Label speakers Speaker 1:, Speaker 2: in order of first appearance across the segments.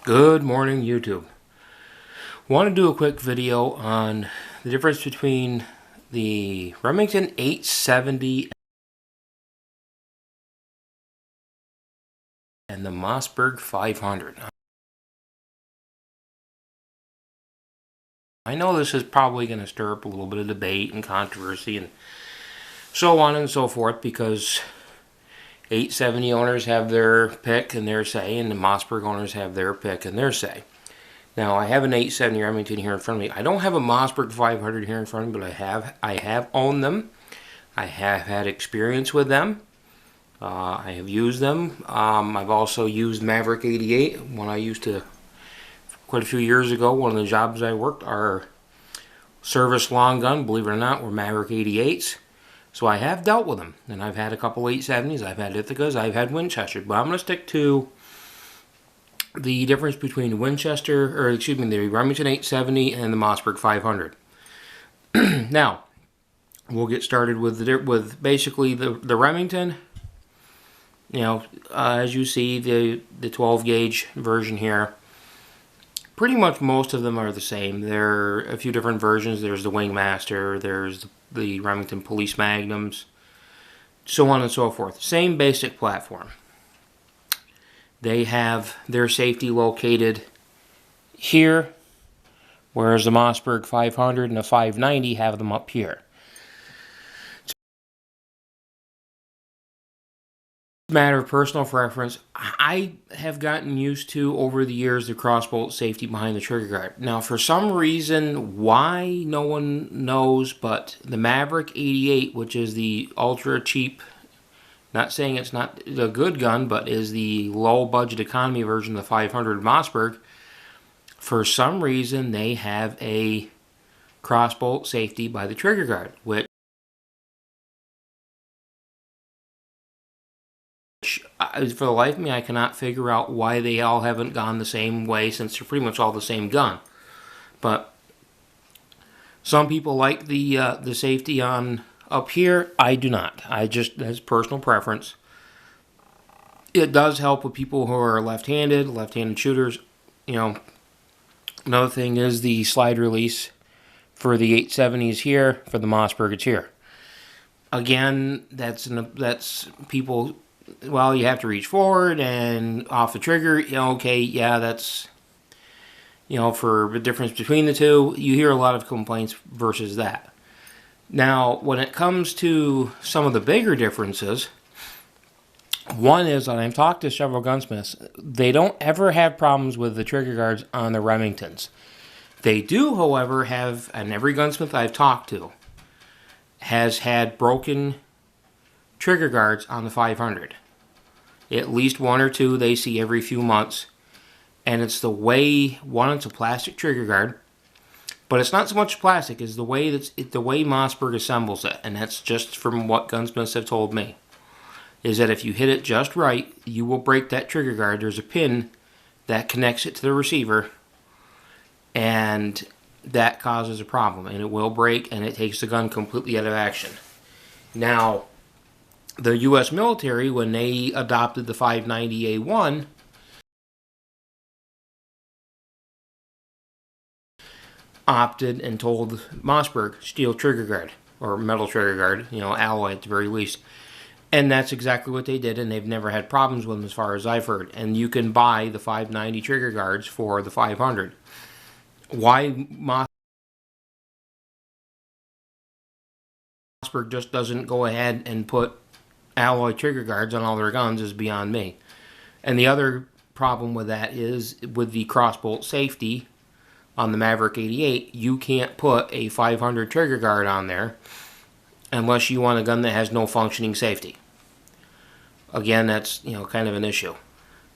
Speaker 1: Good morning, YouTube. Want to do a quick video on the difference between the Remington 870 and the Mossberg 500. I know this is probably going to stir up a little bit of debate and controversy and so on and so forth, because 870 owners have their pick and their say, and the Mossberg owners have their pick and their say. Now, I have an 870 Remington here in front of me. I don't have a Mossberg 500 here in front of me, but I have owned them. I have had experience with them. I have used them. I've also used Maverick 88 when I used to, quite a few years ago, one of the jobs I worked, our service long gun, believe it or not, were Maverick 88s. So I have dealt with them, and I've had a couple 870s, I've had Ithacas, I've had Winchesters, but I'm going to stick to the difference between the the Remington 870 and the Mossberg 500. Now, we'll get started with basically the Remington. You know, as you see, the 12 gauge version here, pretty much most of them are the same. There are a few different versions. There's the Wingmaster, there's the Remington Police Magnums, so on and so forth. Same basic platform. They have their safety located here, whereas the Mossberg 500 and the 590 have them up here. It's a matter of personal preference. I have gotten used to, over the years, the crossbolt safety behind the trigger guard. Now, for some reason, why, no one knows, but the Maverick 88, which is the ultra cheap, not saying it's not a good gun, but is the low budget economy version of the 500 Mossberg, for some reason they have a crossbolt safety by the trigger guard, which for the life of me I cannot figure out why they all haven't gone the same way, since they're pretty much all the same gun. But some people like the safety on up here. I do not. That's personal preference. It does help with people who are left-handed shooters. You know, another thing is the slide release for the 870s here. For the Mossberg, it's here. Again, that's people. Well, you have to reach forward and off the trigger. You know, okay, yeah, that's, you know, for the difference between the two, you hear a lot of complaints versus that. Now, when it comes to some of the bigger differences, one is, and I've talked to several gunsmiths, they don't ever have problems with the trigger guards on the Remingtons. They do, however, have, and every gunsmith I've talked to has had broken trigger guards on the 500. At least one or two they see every few months. And it's the way, one, it's a plastic trigger guard, but it's not so much plastic as the way Mossberg assembles it, and that's just from what gunsmiths have told me, is that if you hit it just right, you will break that trigger guard. There's a pin that connects it to the receiver, and that causes a problem, and it will break, and it takes the gun completely out of action. Now, the U.S. military, when they adopted the 590A1, opted and told Mossberg, steel trigger guard, or metal trigger guard, you know, alloy at the very least. And that's exactly what they did, and they've never had problems with them as far as I've heard. And you can buy the 590 trigger guards for the 500. Why Mossberg just doesn't go ahead and put alloy trigger guards on all their guns is beyond me. And the other problem with that is, with the crossbolt safety on the Maverick 88, you can't put a 500 trigger guard on there unless you want a gun that has no functioning safety. Again, that's, you know, kind of an issue.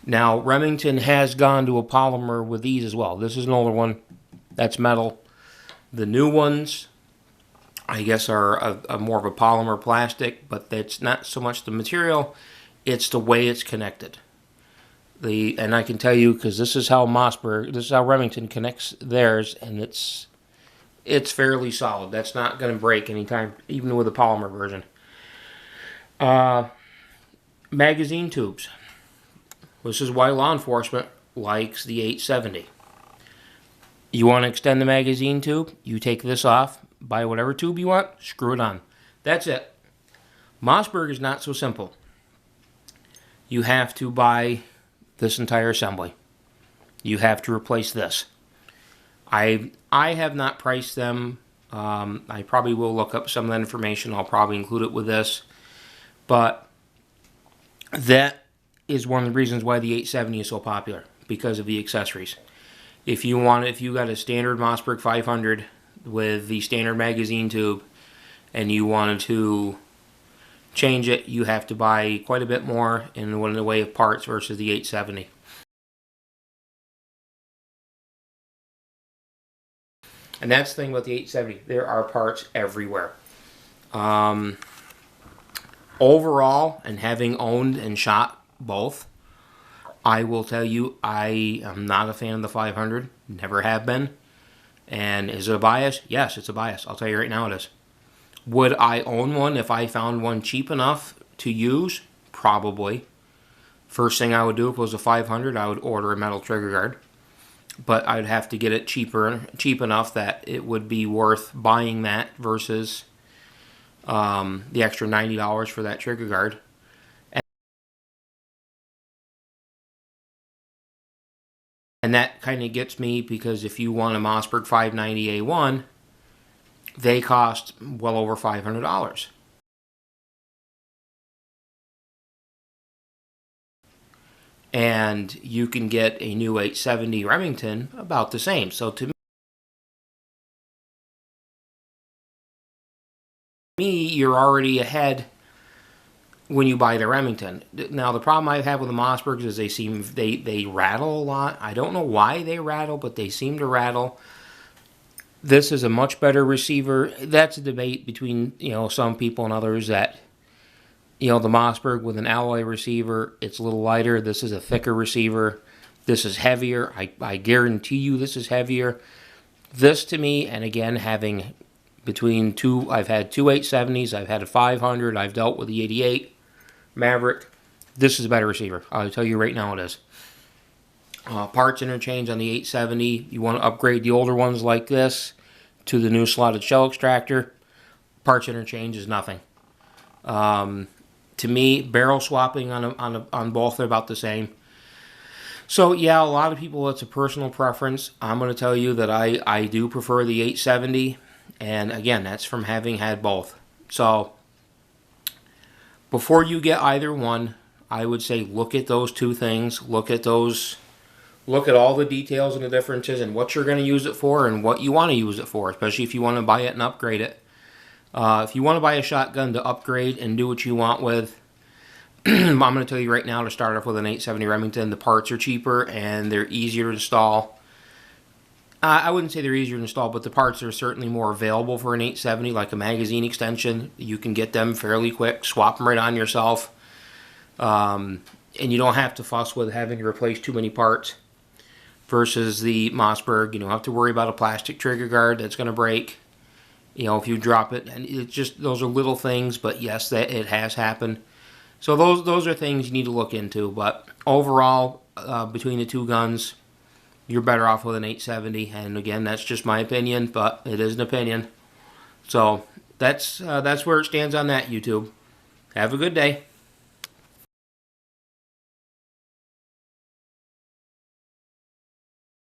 Speaker 1: Now, Remington has gone to a polymer with these as well. This is an older one. That's metal. The new ones, I guess, are a more of a polymer plastic, but that's not so much the material, it's the way it's connected. And I can tell you, because this is how Remington connects theirs, and it's fairly solid. That's not going to break anytime, even with a polymer version. Magazine tubes. This is why law enforcement likes the 870. You want to extend the magazine tube, you take this off, buy whatever tube you want, screw it on. That's it. Mossberg is not so simple. You have to buy this entire assembly. You have to replace this. I have not priced them. I probably will look up some of that information. I'll probably include it with this. But that is one of the reasons why the 870 is so popular, because of the accessories. If you got a standard Mossberg 500 with the standard magazine tube and you wanted to change it, you have to buy quite a bit more in the way of parts versus the 870. And that's the thing about the 870. There are parts everywhere. Overall, and having owned and shot both, I will tell you I am not a fan of the 500. Never have been. And is it a bias? Yes, it's a bias. I'll tell you right now it is. Would I own one if I found one cheap enough to use? Probably. First thing I would do if it was a 500, I would order a metal trigger guard. But I'd have to get it cheap enough that it would be worth buying that versus the extra $90 for that trigger guard. And that kind of gets me, because if you want a Mossberg 590A1, they cost well over $500. And you can get a new 870 Remington about the same. So to me, you're already ahead when you buy the Remington. Now, the problem I have with the Mossbergs is they rattle a lot. I don't know why they rattle, but they seem to rattle. This is a much better receiver. That's a debate between, some people and others that, the Mossberg with an alloy receiver, it's a little lighter. This is a thicker receiver. This is heavier. I guarantee you this is heavier. This to me, and again, having between two, I've had two 870s, I've had a 500, I've dealt with the 88 Maverick. This is a better receiver. I'll tell you right now it is. Parts interchange on the 870. You want to upgrade the older ones like this to the new slotted shell extractor. Parts interchange is nothing. To me, barrel swapping on both are about the same. So yeah, a lot of people, it's a personal preference. I'm going to tell you that I do prefer the 870, and again, that's from having had both. So before you get either one, I would say look at those two things. Look at all the details and the differences and what you're going to use it for and what you want to use it for, especially if you want to buy it and upgrade it. If you want to buy a shotgun to upgrade and do what you want with, I'm going to tell you right now, to start off with an 870 Remington, the parts are cheaper and they're easier to install. I wouldn't say they're easier to install, but the parts are certainly more available for an 870, like a magazine extension. You can get them fairly quick, swap them right on yourself. And you don't have to fuss with having to replace too many parts. Versus the Mossberg, you don't have to worry about a plastic trigger guard that's going to break. If you drop it, and it's just, those are little things, but yes, that it has happened. So those are things you need to look into. But overall, between the two guns, you're better off with an 870. And again, that's just my opinion, but it is an opinion. So that's where it stands on that, YouTube. Have a good day.